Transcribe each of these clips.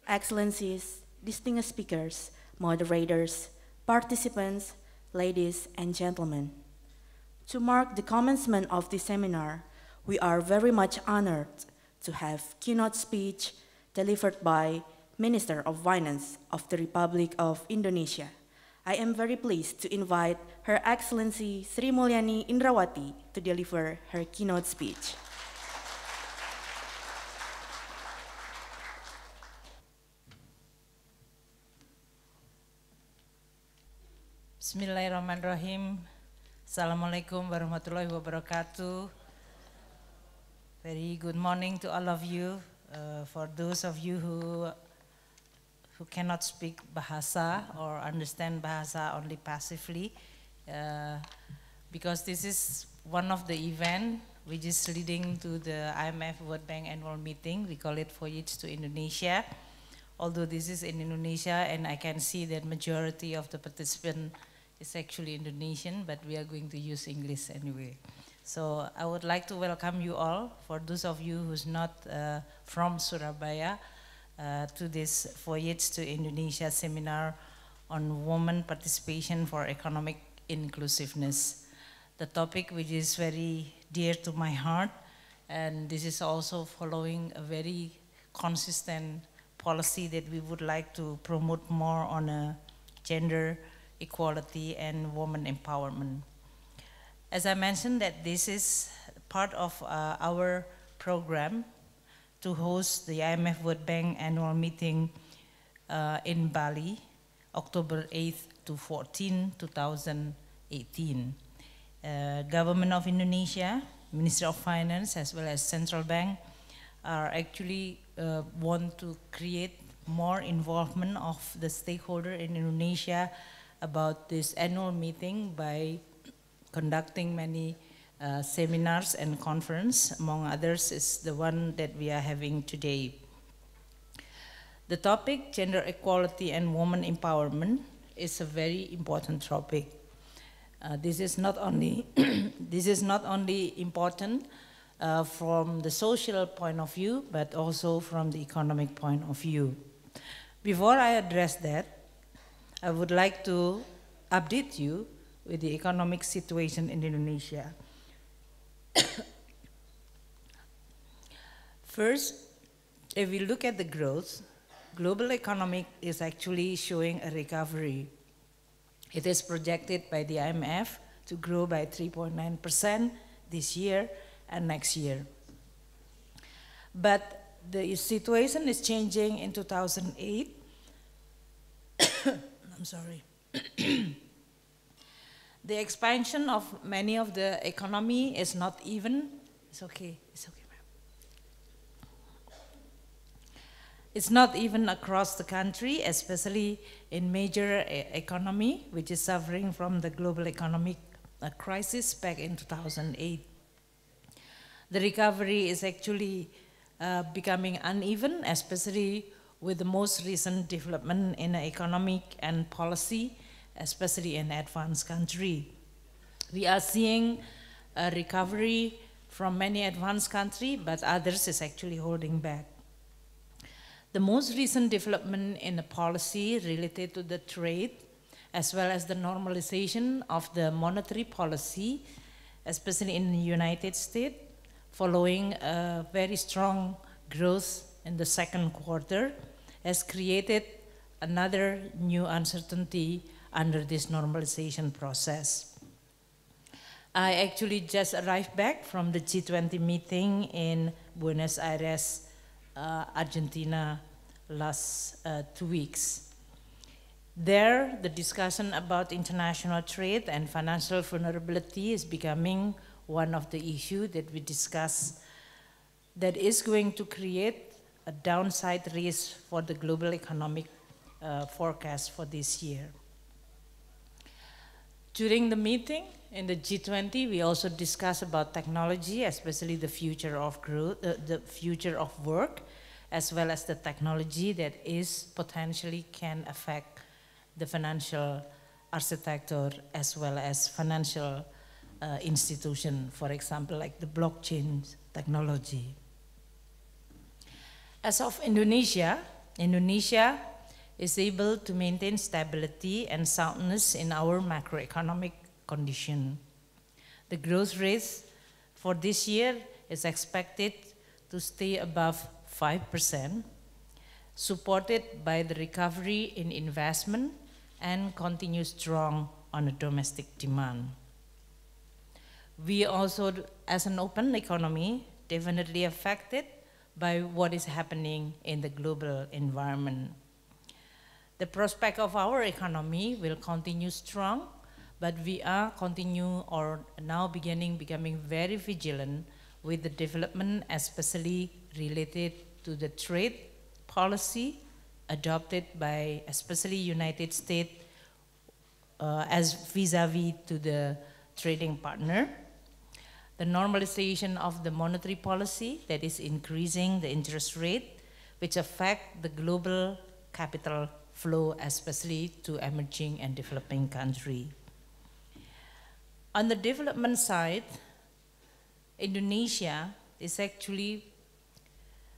Excellencies, distinguished speakers, moderators, participants, ladies and gentlemen. To mark the commencement of this seminar, we are very much honored to have keynote speech delivered by Minister of Finance of the Republic of Indonesia. I am very pleased to invite Her Excellency Sri Mulyani Indrawati to deliver her keynote speech. Bismillahirrahmanirrahim. Assalamualaikum warahmatullahi wabarakatuh. Very good morning to all of you. For those of you who cannot speak Bahasa or understand Bahasa only passively, because this is one of the event which is leading to the IMF World Bank annual meeting. We call it Voyage to Indonesia. Although this is in Indonesia, and I can see that majority of the participants is actually Indonesian, but we are going to use English anyway. So I would like to welcome you all, for those of you who's not from Surabaya, to this Voyage to Indonesia seminar on women participation for economic inclusiveness. The topic which is very dear to my heart, and this is also following a very consistent policy that we would like to promote more on a gender equality and women empowerment. As I mentioned, that this is part of our program to host the IMF World Bank annual meeting in Bali, October 8th to 14, 2018. Government of Indonesia, Ministry of Finance, as well as Central Bank are actually want to create more involvement of the stakeholder in Indonesia about this annual meeting by conducting many seminars and conference. Among others is the one that we are having today. The topic, gender equality and women empowerment, is a very important topic. This is not only important from the social point of view, but also from the economic point of view. Before I address that, I would like to update you with the economic situation in Indonesia. First, if we look at the growth, global economic is actually showing a recovery. It is projected by the IMF to grow by 3.9% this year and next year. But the situation is changing in 2008. I'm sorry. The expansion of many of the economy is not even. It's okay, ma'am. It's not even across the country, especially in major economy, which is suffering from the global economic crisis back in 2008. The recovery is actually becoming uneven, especially with the most recent development in economic and policy, especially in advanced country. We are seeing a recovery from many advanced countries, but others is actually holding back. The most recent development in the policy related to the trade, as well as the normalization of the monetary policy, especially in the United States, following a very strong growth in the second quarter, has created another new uncertainty under this normalization process. I actually just arrived back from the G20 meeting in Buenos Aires, Argentina, last 2 weeks. There, the discussion about international trade and financial vulnerability is becoming one of the issues that we discuss that is going to create a downside risk for the global economic forecast for this year. During the meeting in the G20, we also discussed about technology, especially the future of growth, the future of work, as well as the technology that is potentially can affect the financial architecture as well as financial institution, for example, like the blockchain technology. As of Indonesia, Indonesia is able to maintain stability and soundness in our macroeconomic condition. The growth rate for this year is expected to stay above 5%, supported by the recovery in investment and continue strong on the domestic demand. We also, as an open economy, definitely affected by what is happening in the global environment. The prospect of our economy will continue strong, but we are now becoming very vigilant with the development, especially related to the trade policy adopted by especially United States as vis-a-vis to the trading partner. The normalization of the monetary policy that is increasing the interest rate, which affect the global capital flow, especially to emerging and developing countries. On the development side, Indonesia is actually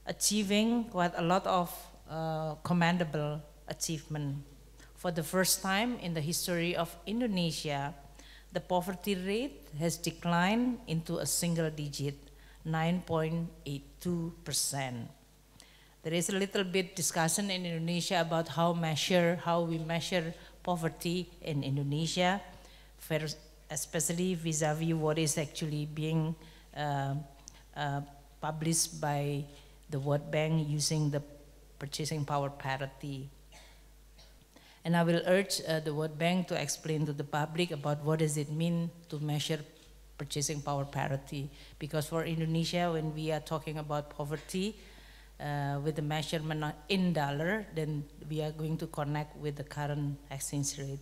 achieving quite a lot of commendable achievement. For the first time in the history of Indonesia, the poverty rate has declined into a single digit, 9.82%. There is a little bit discussion in Indonesia about how we measure poverty in Indonesia, especially vis-a-vis what is actually being published by the World Bank using the purchasing power parity. And I will urge the World Bank to explain to the public about what does it mean to measure purchasing power parity. Because for Indonesia, when we are talking about poverty, with the measurement in dollar, then we are going to connect with the current exchange rate.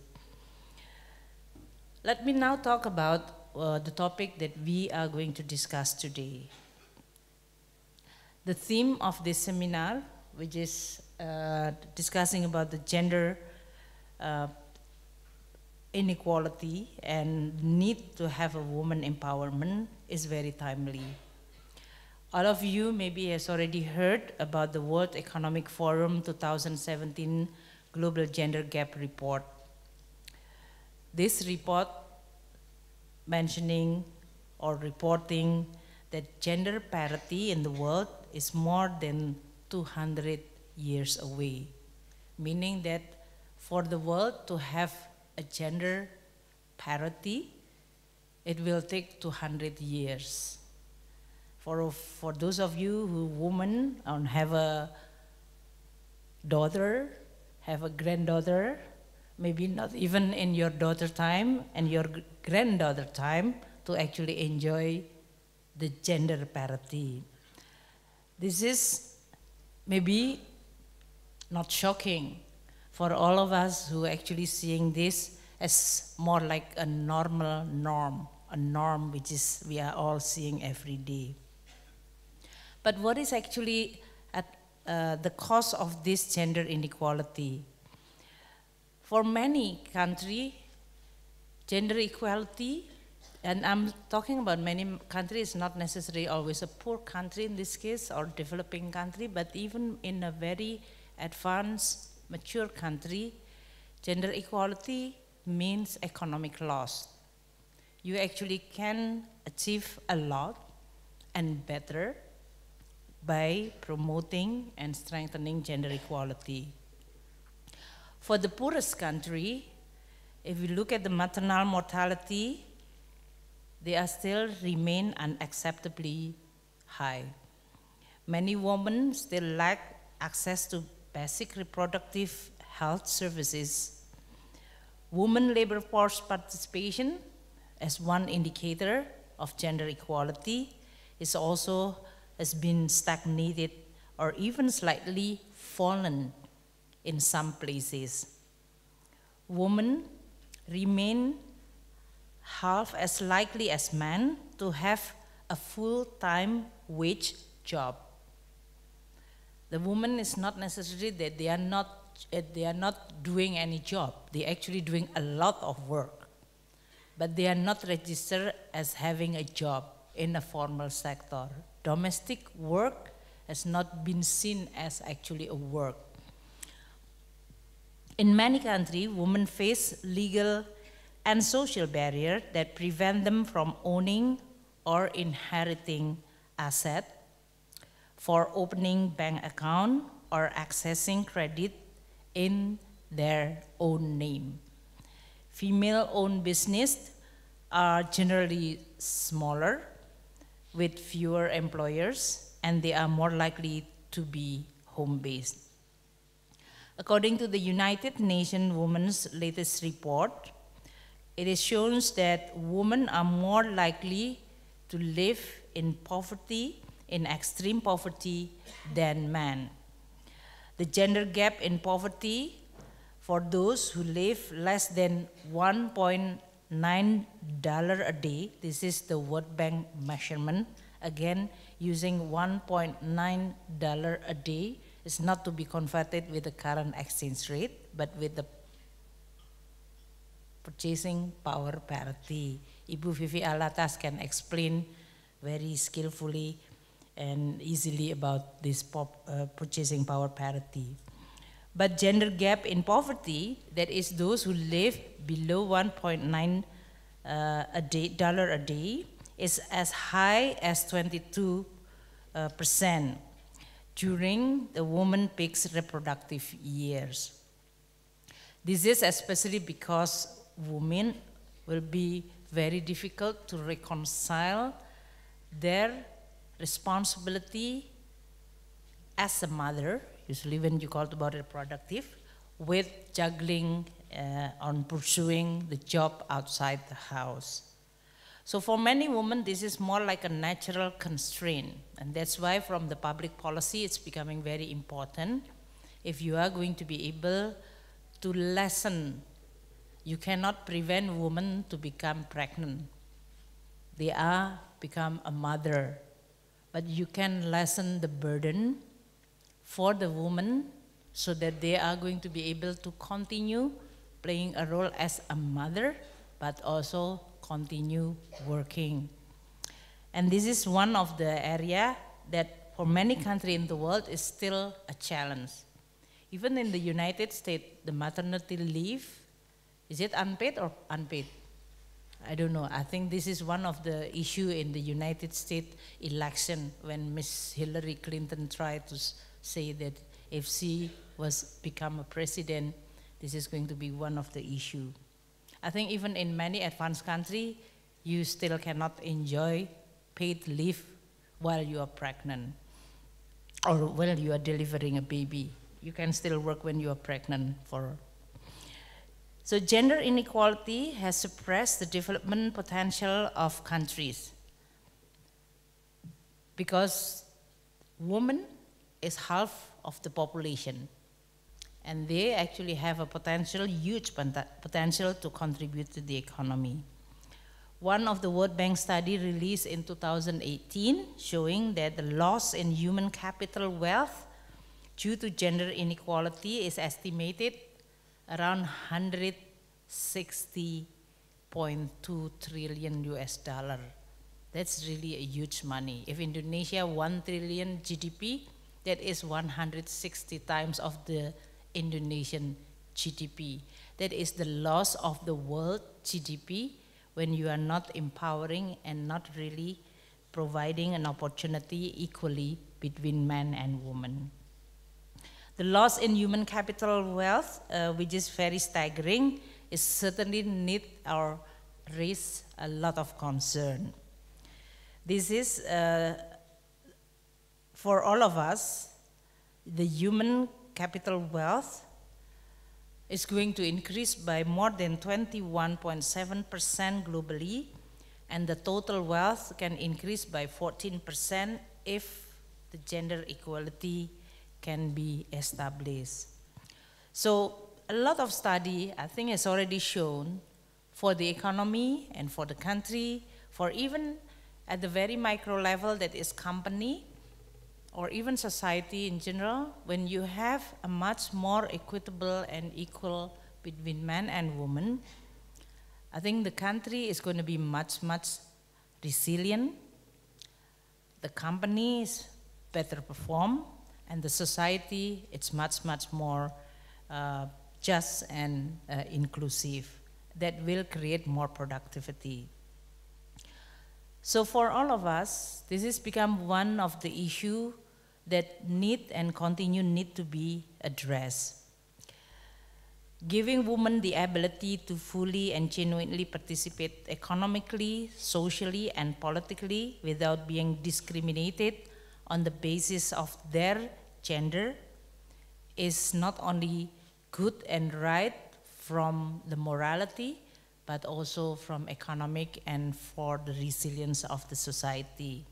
Let me now talk about the topic that we are going to discuss today. The theme of this seminar, which is discussing about the gender inequality and need to have a woman empowerment, is very timely. All of you maybe has already heard about the World Economic Forum 2017 Global Gender Gap Report. This report mentioning or reporting that gender parity in the world is more than 200 years away, meaning that for the world to have a gender parity, it will take 200 years. For those of you who women and have a daughter, have a granddaughter, maybe not even in your daughter time and your granddaughter time, to actually enjoy the gender parity. This is maybe not shocking for all of us who actually seeing this as more like a normal norm, a norm which is we are all seeing every day. But what is actually at the cause of this gender inequality? For many countries, gender equality, and I'm talking about many countries, not necessarily always a poor country in this case or developing country, but even in a very advanced, mature country, gender equality means economic loss. You actually can achieve a lot and better by promoting and strengthening gender equality. For the poorest country, if we look at the maternal mortality, they are still remain unacceptably high. Many women still lack access to basic reproductive health services. Women labor force participation, as one indicator of gender equality, is also has been stagnated or even slightly fallen in some places. Women remain half as likely as men to have a full-time wage job. The woman is not necessarily that they are not doing any job. They are actually doing a lot of work, but they are not registered as having a job in a formal sector. Domestic work has not been seen as actually a work. In many countries, women face legal and social barriers that prevent them from owning or inheriting assets, for opening bank account or accessing credit in their own name. Female-owned businesses are generally smaller, with fewer employers, and they are more likely to be home-based. According to the United Nations Women's latest report, it is shown that women are more likely to live in poverty, in extreme poverty, than men. The gender gap in poverty for those who live less than $1.9 a day, this is the World Bank measurement, again using $1.9 a day, is not to be converted with the current exchange rate, but with the purchasing power parity. Ibu Vivi Alatas can explain very skillfully and easily about this purchasing power parity. But gender gap in poverty, that is those who live below $1.9 a day, is as high as 22% during the woman's peak reproductive years. This is especially because women will be very difficult to reconcile their responsibility as a mother, usually when you call about reproductive, with juggling on pursuing the job outside the house. So for many women, this is more like a natural constraint, and that's why from the public policy, it's becoming very important. If you are going to be able to lessen, you cannot prevent women to become pregnant. They are become a mother, but you can lessen the burden for the woman so that they are going to be able to continue playing a role as a mother, but also continue working. And this is one of the areas that for many countries in the world is still a challenge. Even in the United States, the maternity leave, is it unpaid or unpaid? I don't know. I think this is one of the issues in the United States election when Miss Hillary Clinton tried to say that if she was become a president, this is going to be one of the issues. I think even in many advanced countries, you still cannot enjoy paid leave while you are pregnant or while you are delivering a baby. You can still work when you are pregnant. So gender inequality has suppressed the development potential of countries because women is half of the population, and they actually have a huge potential to contribute to the economy. One of the World Bank study released in 2018 showing that the loss in human capital wealth due to gender inequality is estimated around 160.2 trillion US dollar. That's really a huge money. If Indonesia 1 trillion GDP, that is 160 times of the Indonesian GDP. That is the loss of the world GDP when you are not empowering and not really providing an opportunity equally between men and women. The loss in human capital wealth, which is very staggering, is certainly need or raise a lot of concern. This is, for all of us, the human capital wealth is going to increase by more than 21.7% globally, and the total wealth can increase by 14% if the gender equality can be established. So a lot of study, I think, has already shown for the economy and for the country, for even at the very micro level that is company or even society in general, when you have a much more equitable and equal between men and women, I think the country is going to be much resilient, the companies better perform, and the society, it's much more just and inclusive that will create more productivity. So for all of us, this has become one of the issues that need to be addressed. Giving women the ability to fully and genuinely participate economically, socially, and politically without being discriminated on the basis of their gender is not only good and right from the morality, but also from economic and for the resilience of the society.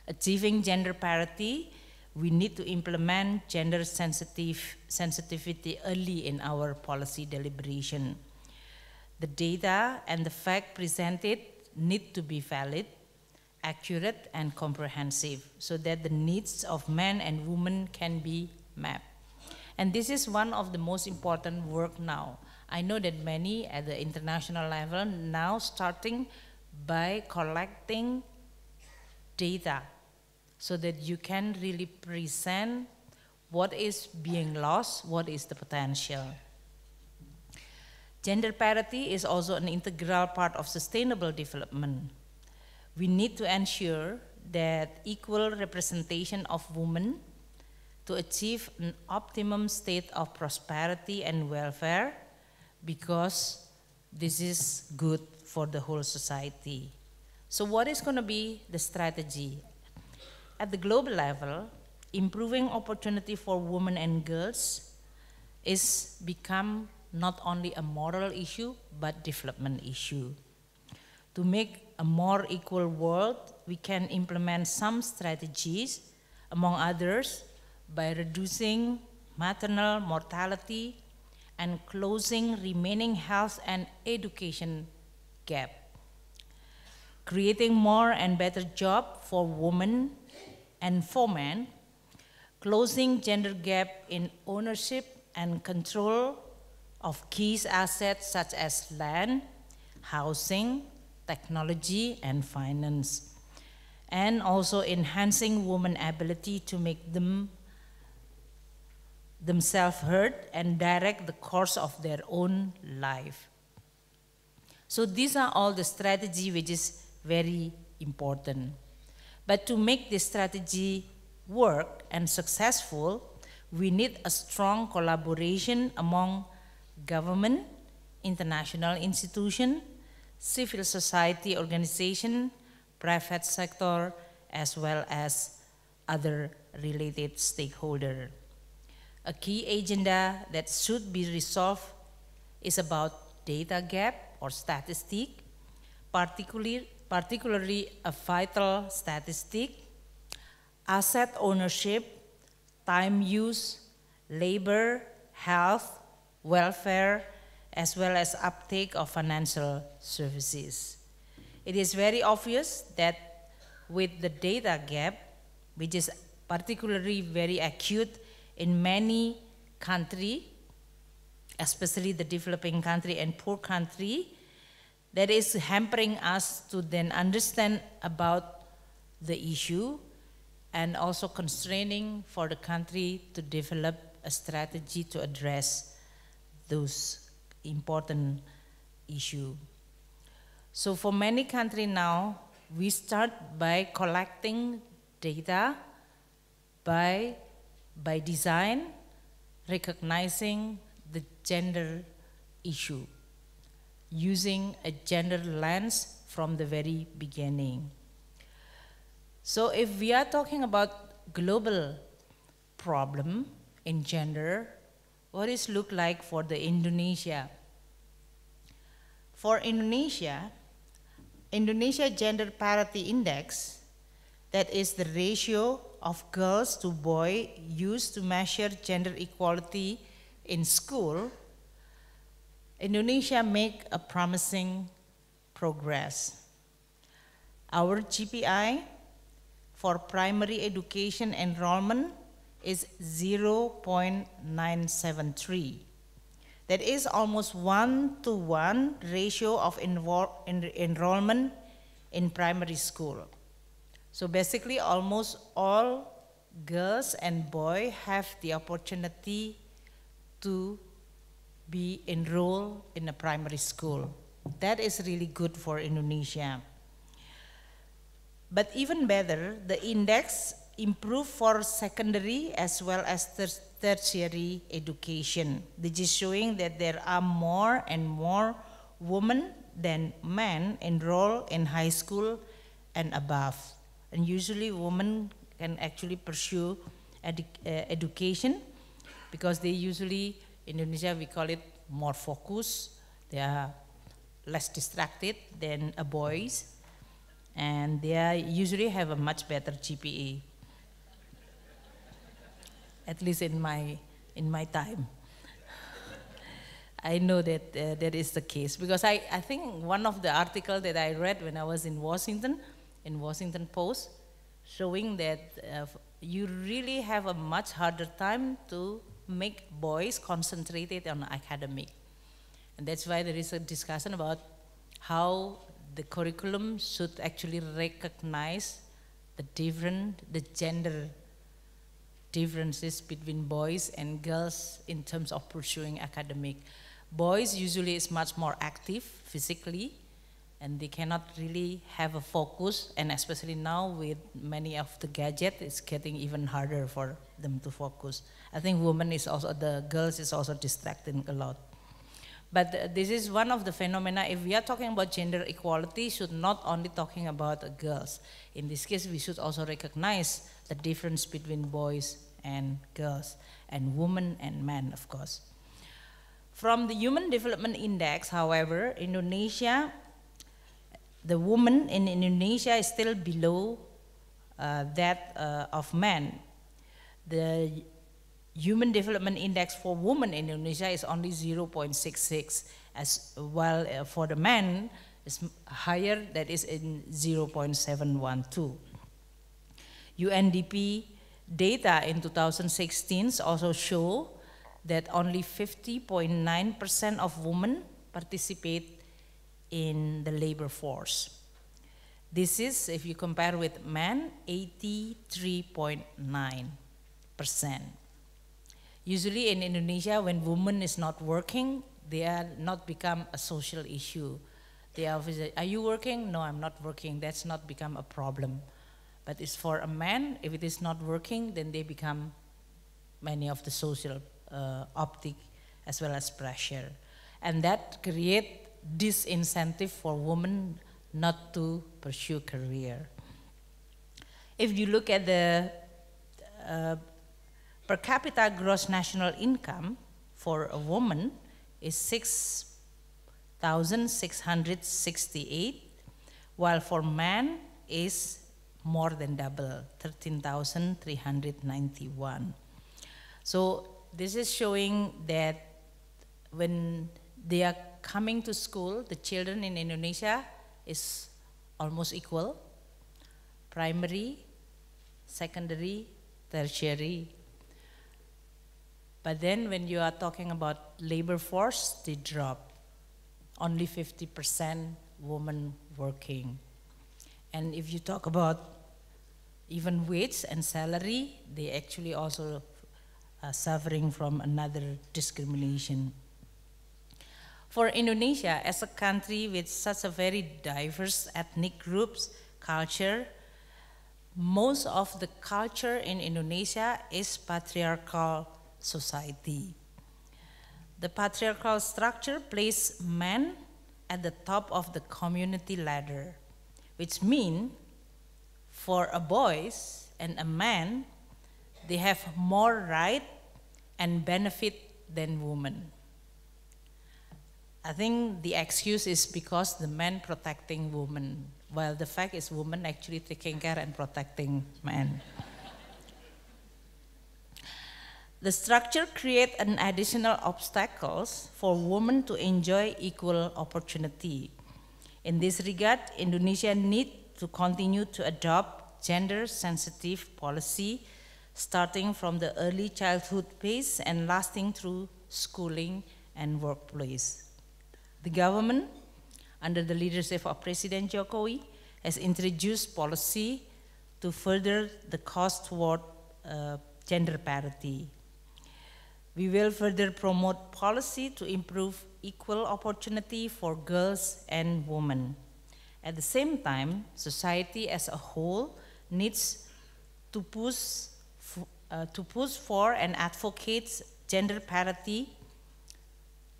Achieving gender parity, we need to implement gender sensitivity early in our policy deliberation. The data and the fact presented need to be valid, accurate, and comprehensive so that the needs of men and women can be mapped. And this is one of the most important work now. I know that many at the international level now starting by collecting data so that you can really present what is being lost, what is the potential. Gender parity is also an integral part of sustainable development. We need to ensure that equal representation of women to achieve an optimum state of prosperity and welfare, because this is good for the whole society. So what is going to be the strategy? At the global level, improving opportunity for women and girls is become not only a moral issue, but development issue. To make a more equal world, we can implement some strategies, among others, by reducing maternal mortality and closing remaining health and education gap, creating more and better jobs for women and for men, closing gender gap in ownership and control of key assets such as land, housing, technology, and finance, and also enhancing women's ability to make themselves heard and direct the course of their own life. So these are all the strategy which is very important. But to make this strategy work and successful, we need a strong collaboration among government, international institutions, civil society organization, private sector, as well as other related stakeholders. A key agenda that should be resolved is about data gap or statistic, particularly a vital statistic, asset ownership, time use, labor, health, welfare, as well as uptake of financial services. It is very obvious that with the data gap, which is particularly very acute in many countries, especially the developing country and poor country, that is hampering us to then understand about the issue and also constraining for the country to develop a strategy to address those important issues. So for many countries now, we start by collecting data by design, recognizing the gender issue, using a gender lens from the very beginning. So if we are talking about global problem in gender, what is look like for the Indonesia? For Indonesia Gender Parity Index, that is the ratio of girls to boys used to measure gender equality in school, Indonesia make a promising progress. Our GPI for primary education enrollment is 0.973. That is almost 1-to-1 ratio of enrollment in primary school. So basically almost all girls and boys have the opportunity to be enrolled in a primary school. That is really good for Indonesia. But even better, the index improved for secondary as well as tertiary education. This is showing that there are more and more women than men enrolled in high school and above. And usually women can actually pursue education because they usually, in Indonesia we call it more focused, they are less distracted than boys, and they usually have a much better GPA, at least in my time. I know that that is the case because I think one of the articles that I read when I was in Washington Post, showing that you really have a much harder time to make boys concentrated on academic. And that's why there is a discussion about how the curriculum should actually recognize the gender differences between boys and girls in terms of pursuing academic. Boys usually is much more active physically, and they cannot really have a focus, and especially now with many of the gadgets, it's getting even harder for them to focus. I think the girls is also distracting a lot. But this is one of the phenomena. If we are talking about gender equality, should not only talking about girls. In this case, we should also recognize the difference between boys and girls, and women and men, of course. From the Human Development Index, however, the woman in Indonesia is still below that of men. The Human Development Index for women in Indonesia is only 0.66, while for the men is higher, that is in 0.712. UNDP data in 2016 also show that only 50.9% of women participate in the labor force. This is, if you compare with men, 83.9%. Usually in Indonesia, when women is not working, they are not become a social issue. They are you working? No, I'm not working. That's not become a problem. But it's for a man, if it is not working, then they become many of the social optic as well as pressure. And that create disincentive for women not to pursue career. If you look at the per capita gross national income for a woman is 6,668, while for man is more than double, 13,391. So this is showing that when they are coming to school, the children in Indonesia is almost equal, primary, secondary, tertiary. But then when you are talking about labor force, they drop. Only 50% women working. And if you talk about even wage and salary, they actually also are suffering from another discrimination. For Indonesia, as a country with such a very diverse ethnic groups, culture, most of the culture in Indonesia is patriarchal society. The patriarchal structure places men at the top of the community ladder, which means for a boys and a man, they have more right and benefit than women. I think the excuse is because the men protecting women, while the fact is women actually taking care and protecting men. The structure creates an additional obstacles for women to enjoy equal opportunity. In this regard, Indonesia needs to continue to adopt gender-sensitive policy, starting from the early childhood phase and lasting through schooling and workplace. The government, under the leadership of President Jokowi, has introduced policy to further the cause toward gender parity. We will further promote policy to improve equal opportunity for girls and women. At the same time, society as a whole needs to push for and advocate gender parity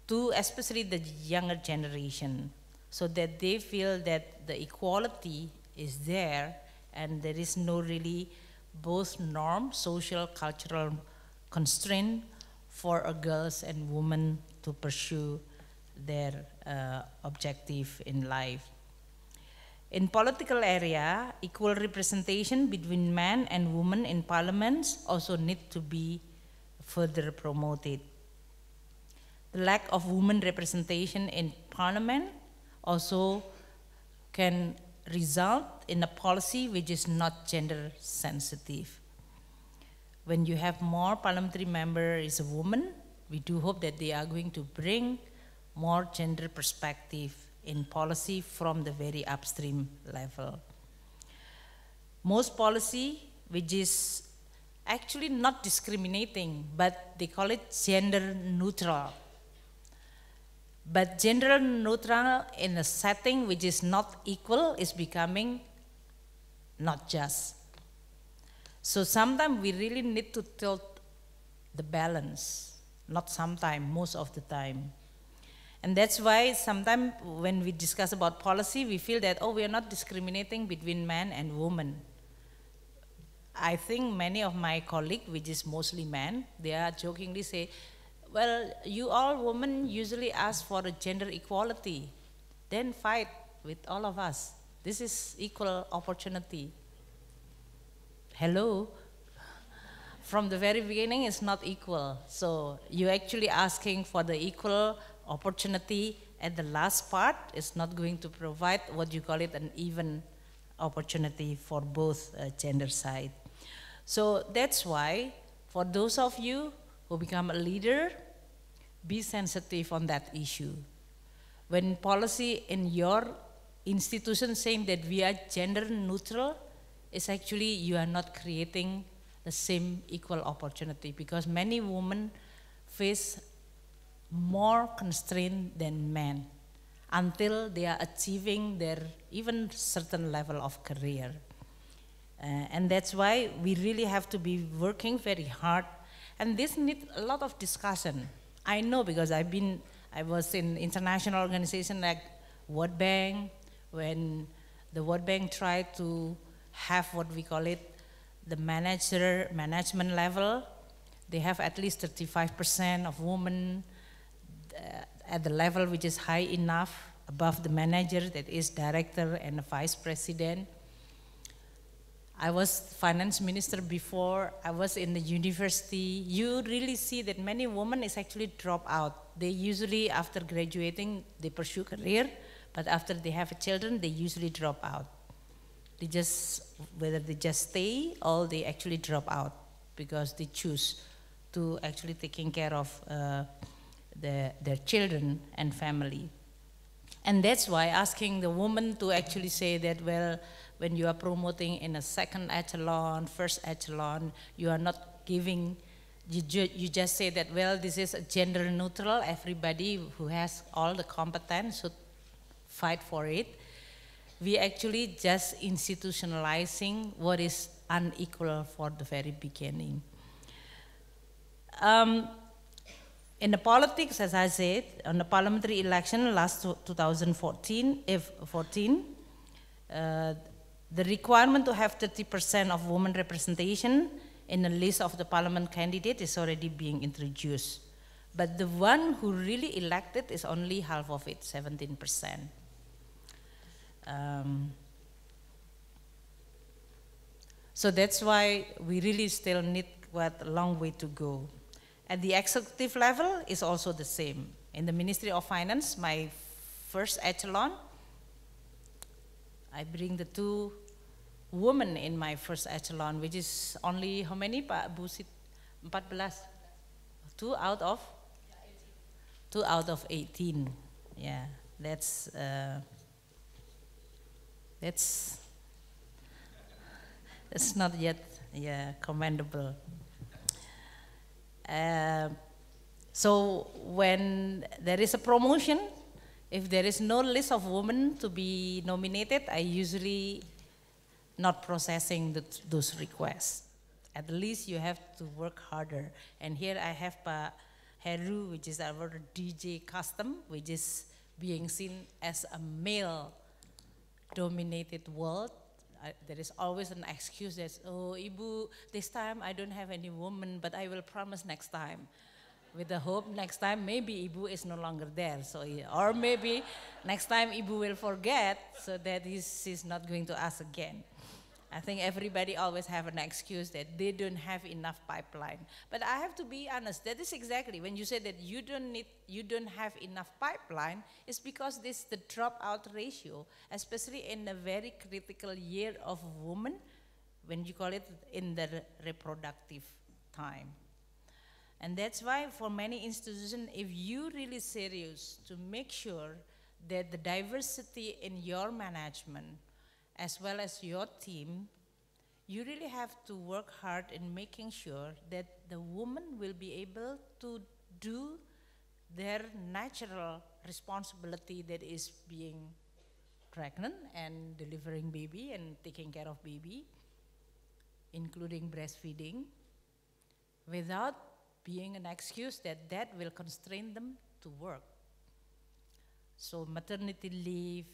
to especially the younger generation, so that they feel that the equality is there and there is no really both norm, social, cultural constraint for girls and women to pursue their objective in life. In political area, equal representation between men and women in parliaments also need to be further promoted. The lack of women representation in parliament also can result in a policy which is not gender sensitive. When you have more parliamentary member is a woman, we do hope that they are going to bring more gender perspective in policy from the very upstream level. Most policy which is actually not discriminating, but they call it gender neutral. But gender neutral in a setting which is not equal is becoming not just. So sometimes we really need to tilt the balance, not sometimes, most of the time. And that's why sometimes when we discuss about policy, we feel that, oh, we are not discriminating between men and women. I think many of my colleagues, which is mostly men, they are jokingly say, well, you all women usually ask for a gender equality, then fight with all of us. This is equal opportunity. Hello? From the very beginning, it's not equal. So you're actually asking for the equal opportunity at the last part. It's not going to provide what you call it an even opportunity for both gender side. So that's why for those of you who become a leader, be sensitive on that issue. When policy in your institution saying that we are gender neutral, it's actually you are not creating the same equal opportunity, because many women face more constraint than men until they are achieving their even certain level of career. And that's why we really have to be working very hard, and this needs a lot of discussion. I know because I was in international organization like World Bank, when the World Bank tried to have what we call it the management level. They have at least 35% of women at the level which is high enough above the manager, that is director and a vice president. I was finance minister before, I was in the university. You really see that many women is actually drop out. They usually, after graduating, they pursue career, but after they have children, they usually drop out. They just, whether they just stay or they actually drop out because they choose to actually taking care of their children and family. And that's why asking the woman to actually say that, well, when you are promoting in a second echelon, first echelon, you are not giving, you just say that, well, this is a gender neutral, everybody who has all the competence should fight for it. We actually just institutionalizing what is unequal for the very beginning. In the politics, as I said, on the parliamentary election last 2014, the requirement to have 30% of women representation in the list of the parliament candidate is already being introduced. But the one who really elected is only half of it, 17%. So that's why we really still need quite a long way to go. At the executive level is also the same. In the Ministry of Finance, my first echelon, I bring the 2 women in my first echelon, which is only how many, Pak Busit? 14. 2 out of? 2 out of 18. Yeah, that's not yet commendable. So when there is a promotion, if there is no list of women to be nominated, I usually not processing those requests. At least you have to work harder. And here I have Pa Heru, which is our DJ custom, which is being seen as a male-dominated world. There is always an excuse that, oh, Ibu, this time I don't have any woman, but I will promise next time. With the hope next time maybe Ibu is no longer there. So, or maybe next time Ibu will forget so that she's not going to ask again. I think everybody always have an excuse that they don't have enough pipeline. But I have to be honest, that is exactly when you say that you don't have enough pipeline, it's because this the dropout ratio, especially in a very critical year of women, when you call it in the reproductive time. And that's why for many institutions, if you really serious to make sure that the diversity in your management as well as your team, you really have to work hard in making sure that the woman will be able to do their natural responsibility, that is being pregnant and delivering baby and taking care of baby, including breastfeeding, without being an excuse that will constrain them to work. So maternity leave,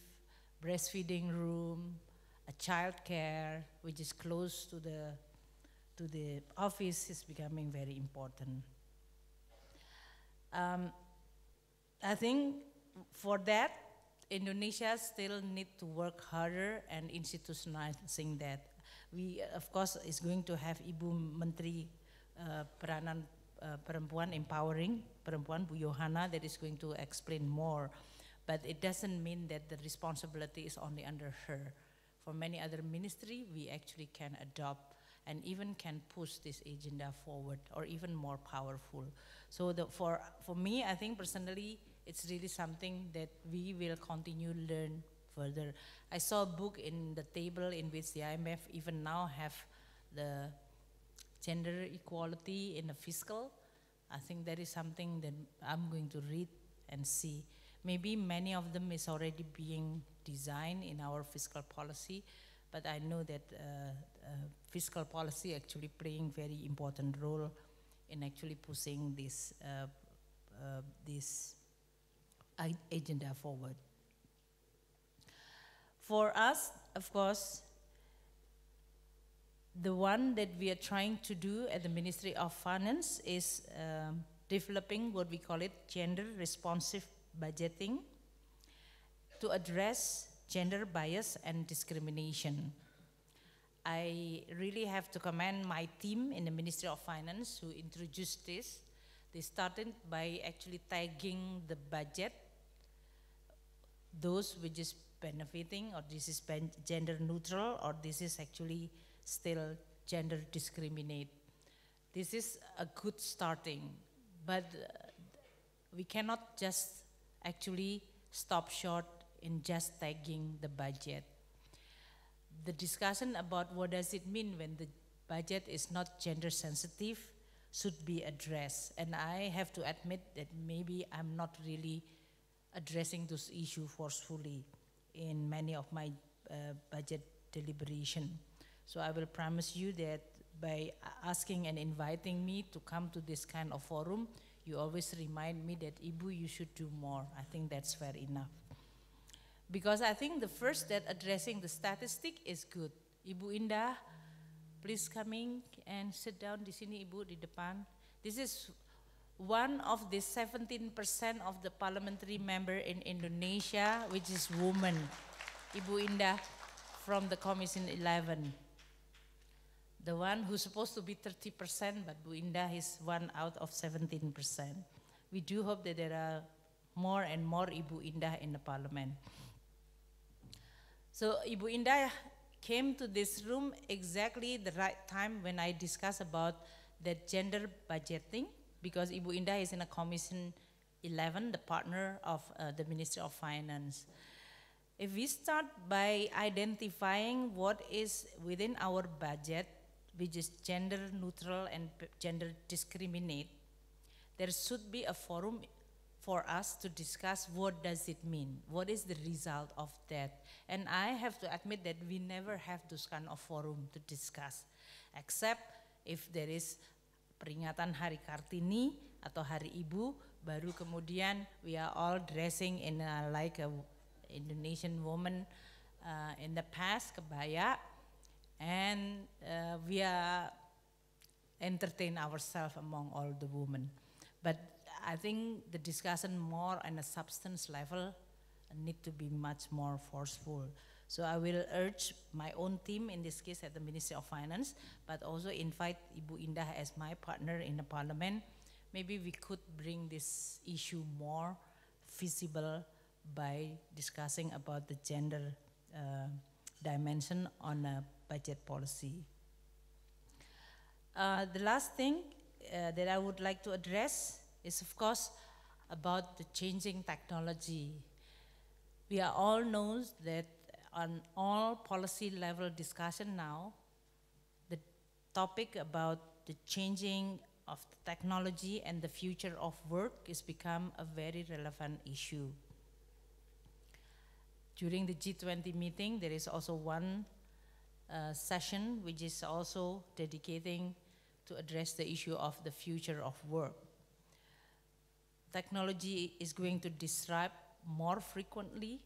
breastfeeding room, a child care, which is close to the office, is becoming very important. I think for that, Indonesia still need to work harder and institutionalizing that. We, of course, is going to have Ibu Menteri Peranan Perempuan, Empowering Perempuan, Bu Yohana, that is going to explain more. But it doesn't mean that the responsibility is only under her. For many other ministry, we actually can adopt and even can push this agenda forward or even more powerful. So for me, I think personally, it's really something that we will continue to learn further. I saw a book in the table in which the IMF even now have the gender equality in the fiscal. I think that is something that I'm going to read and see. Maybe many of them is already being designed in our fiscal policy, but I know that fiscal policy actually playing very important role in actually pushing this agenda forward. For us, of course, the one that we are trying to do at the Ministry of Finance is developing what we call it gender responsive budgeting to address gender bias and discrimination. I really have to commend my team in the Ministry of Finance who introduced this. They started by actually tagging the budget, those which is benefiting, or this is gender neutral, or this is actually still gender discriminate. This is a good starting, but we cannot just actually stop short in just tagging the budget. The discussion about what does it mean when the budget is not gender sensitive should be addressed. And I have to admit that maybe I'm not really addressing those issues forcefully in many of my budget deliberation. So I will promise you that by asking and inviting me to come to this kind of forum, you always remind me that Ibu, you should do more. I think that's fair enough. Because I think the first that addressing the statistic is good. Ibu Indah, please coming and sit down di sini, Ibu, di depan. This is one of the 17% of the parliamentary member in Indonesia, which is woman. Ibu Indah from the Commission 11. The one who's supposed to be 30%, but Bu Indah is one out of 17%. We do hope that there are more and more Ibu Indah in the parliament. So Ibu Indah came to this room exactly the right time when I discussed about that gender budgeting, because Ibu Indah is in a Commission 11, the partner of the Ministry of Finance. If we start by identifying what is within our budget, which is gender neutral and gender discriminate, there should be a forum for us to discuss what does it mean, what is the result of that. And I have to admit that we never have those kind of forum to discuss, except if there is peringatan Hari Kartini atau Hari Ibu, baru kemudian we are all dressing in like a Indonesian woman in the past, kebaya, and we are entertain ourselves among all the women. But I think the discussion more on a substance level need to be much more forceful. So I will urge my own team, in this case at the Ministry of Finance, but also invite Ibu Indah as my partner in the Parliament. Maybe we could bring this issue more visible by discussing about the gender dimension on a budget policy. The last thing that I would like to address is, of course, about the changing technology. We are all know that on all policy level discussion now, the topic about the changing of the technology and the future of work is become a very relevant issue. During the G20 meeting, there is also one session which is also dedicating to address the issue of the future of work. Technology is going to disrupt more frequently,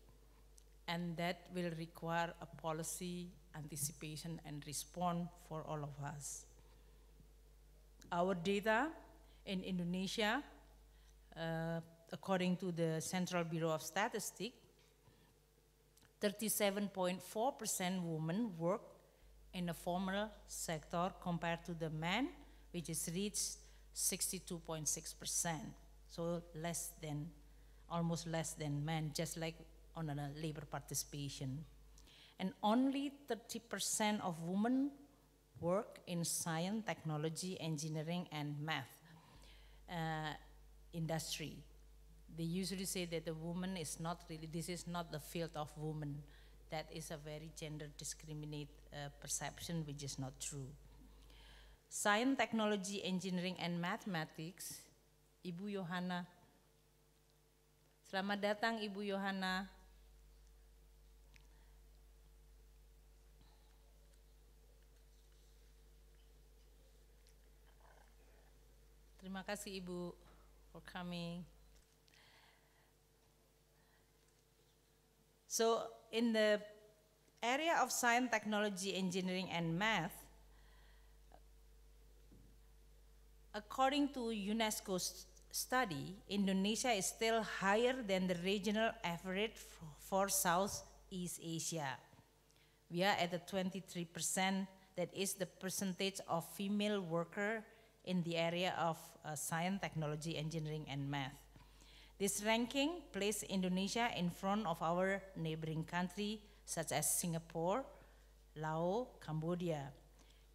and that will require a policy anticipation and response for all of us. Our data in Indonesia, according to the Central Bureau of Statistics, 37.4% women work in the formal sector compared to the men, which is reached 62.6%. So less than, almost less than men, just like on a labor participation. And only 30% of women work in science, technology, engineering, and math industry. They usually say that the woman is not really, this is not the field of women. That is a very gender discriminate perception, which is not true. Science, technology, engineering, and mathematics, Ibu Yohana. Selamat datang Ibu Yohana. Terima kasih Ibu for coming. So in the area of science, technology, engineering, and math, according to UNESCO's study, Indonesia is still higher than the regional average for Southeast Asia. We are at the 23%, that is the percentage of female worker in the area of science, technology, engineering, and math. This ranking places Indonesia in front of our neighboring countries such as Singapore, Laos, Cambodia,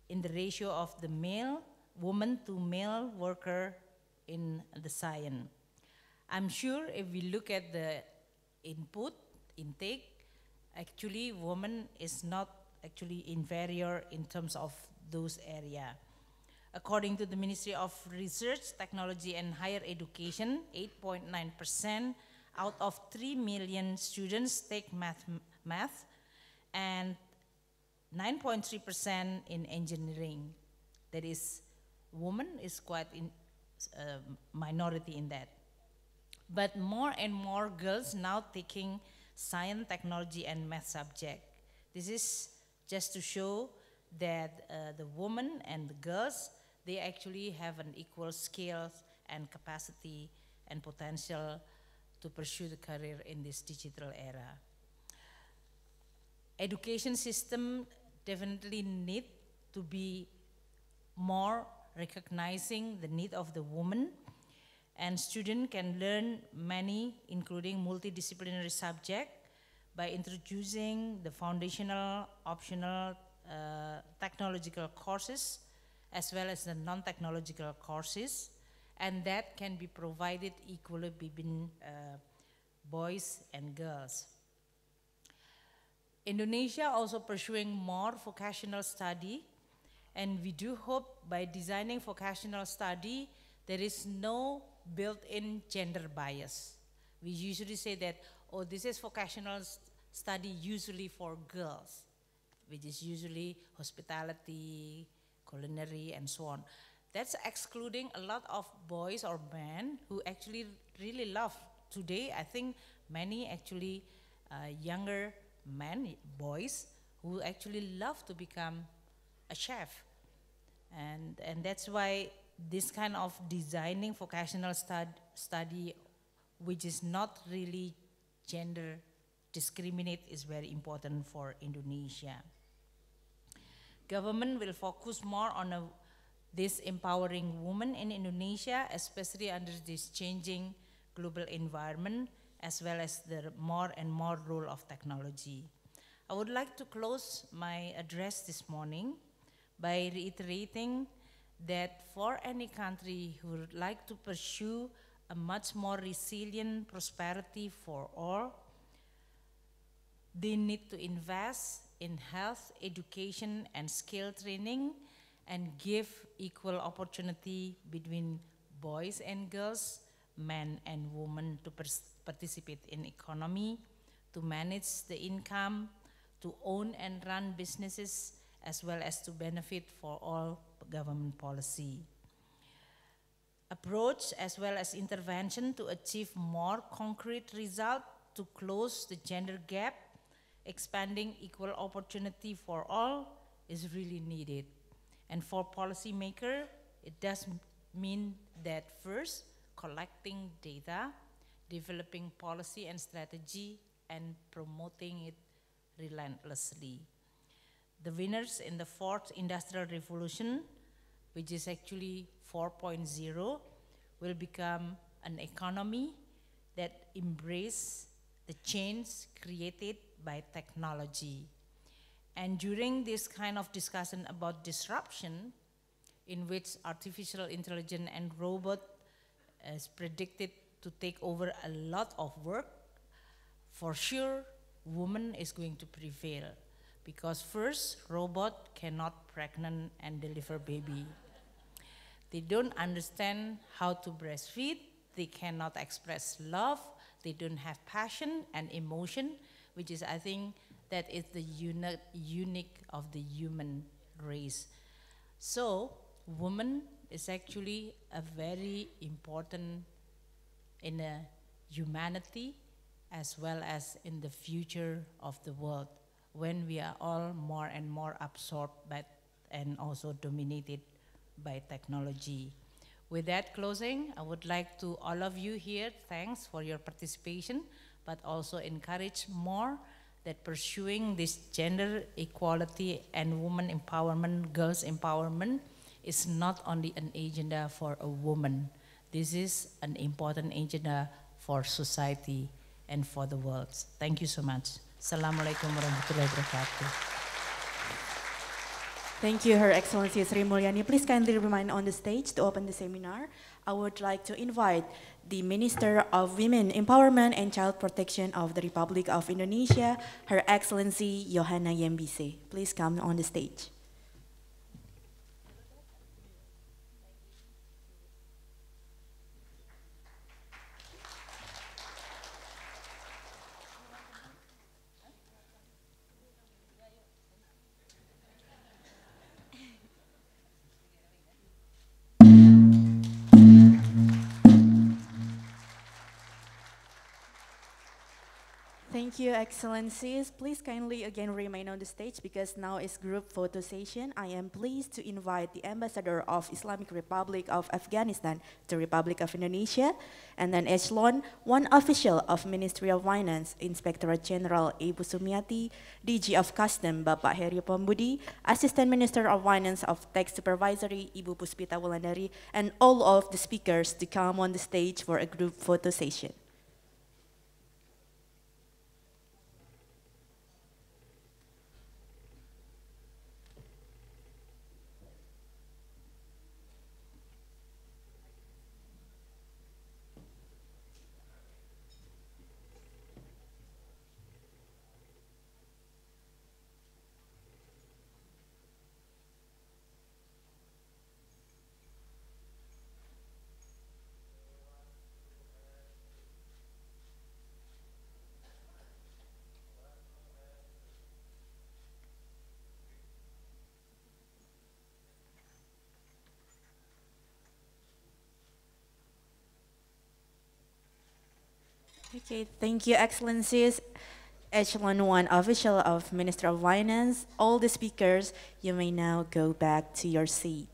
in the ratio of the woman to male worker in the science. I'm sure if we look at the intake, actually woman is not actually inferior in terms of those areas. According to the Ministry of Research, Technology and Higher Education, 8.9% out of 3 million students take math and 9.3% in engineering. That is, woman is quite in minority in that. But more and more girls now taking science, technology, and math subject. This is just to show that the women and the girls, they actually have an equal skills and capacity and potential to pursue the career in this digital era. Education system definitely need to be more recognizing the need of the woman, and students can learn many, including multidisciplinary subject, by introducing the foundational, optional technological courses, as well as the non-technological courses, and that can be provided equally between boys and girls. Indonesia also pursuing more vocational study, and we do hope by designing vocational study there is no built-in gender bias. We usually say that, oh, this is vocational study usually for girls, which is usually hospitality, culinary, and so on. That's excluding a lot of boys or men who actually really love. Today, I think many actually younger men, boys, who actually love to become a chef. And that's why this kind of designing vocational study, which is not really gender discriminate, is very important for Indonesia. Government will focus more on this empowering women in Indonesia, especially under this changing global environment, as well as the more and more role of technology. I would like to close my address this morning by reiterating that for any country who would like to pursue a much more resilient prosperity for all, they need to invest in health, education, and skill training, and give equal opportunity between boys and girls, men and women to participate in economy, to manage the income, to own and run businesses, as well as to benefit for all government policy. Approach as well as intervention to achieve more concrete result to close the gender gap, expanding equal opportunity for all is really needed. And for policymaker, it does mean that first, collecting data, developing policy and strategy, and promoting it relentlessly. The winners in the fourth industrial revolution, which is actually 4.0, will become an economy that embraces the change created by technology. And during this kind of discussion about disruption, in which artificial intelligence and robot is predicted to take over a lot of work, for sure, woman is going to prevail. Because first, robot cannot pregnant and deliver baby. They don't understand how to breastfeed, they cannot express love, they don't have passion and emotion, which is, I think, that is the unique of the human race. So, woman is actually a very important in a humanity as well as in the future of the world, when we are all more and more absorbed by and also dominated by technology. With that closing, I would like to all of you here, thanks for your participation, but also encourage more that pursuing this gender equality and women empowerment, girls empowerment, is not only an agenda for a woman. This is an important agenda for society and for the world. Thank you so much. Assalamualaikum warahmatullahi wabarakatuh. Thank you, Her Excellency Sri Mulyani. Please kindly remain on the stage to open the seminar. I would like to invite the Minister of Women Empowerment and Child Protection of the Republic of Indonesia, Her Excellency Yohana Yembise. Please come on the stage. Thank you, Excellencies. Please kindly again remain on the stage because now is group photo session. I am pleased to invite the Ambassador of Islamic Republic of Afghanistan to Republic of Indonesia, and then Echelon 1 official of Ministry of Finance, Inspectorate General Ibu Sumiati, DG of Custom Bapak Heri Pambudi, Assistant Minister of Finance of Tax Supervisory Ibu Puspita Wulandari, and all of the speakers to come on the stage for a group photo session. Okay, thank you, Excellencies. Echelon 1 official of Minister of Finance, all the speakers, you may now go back to your seat.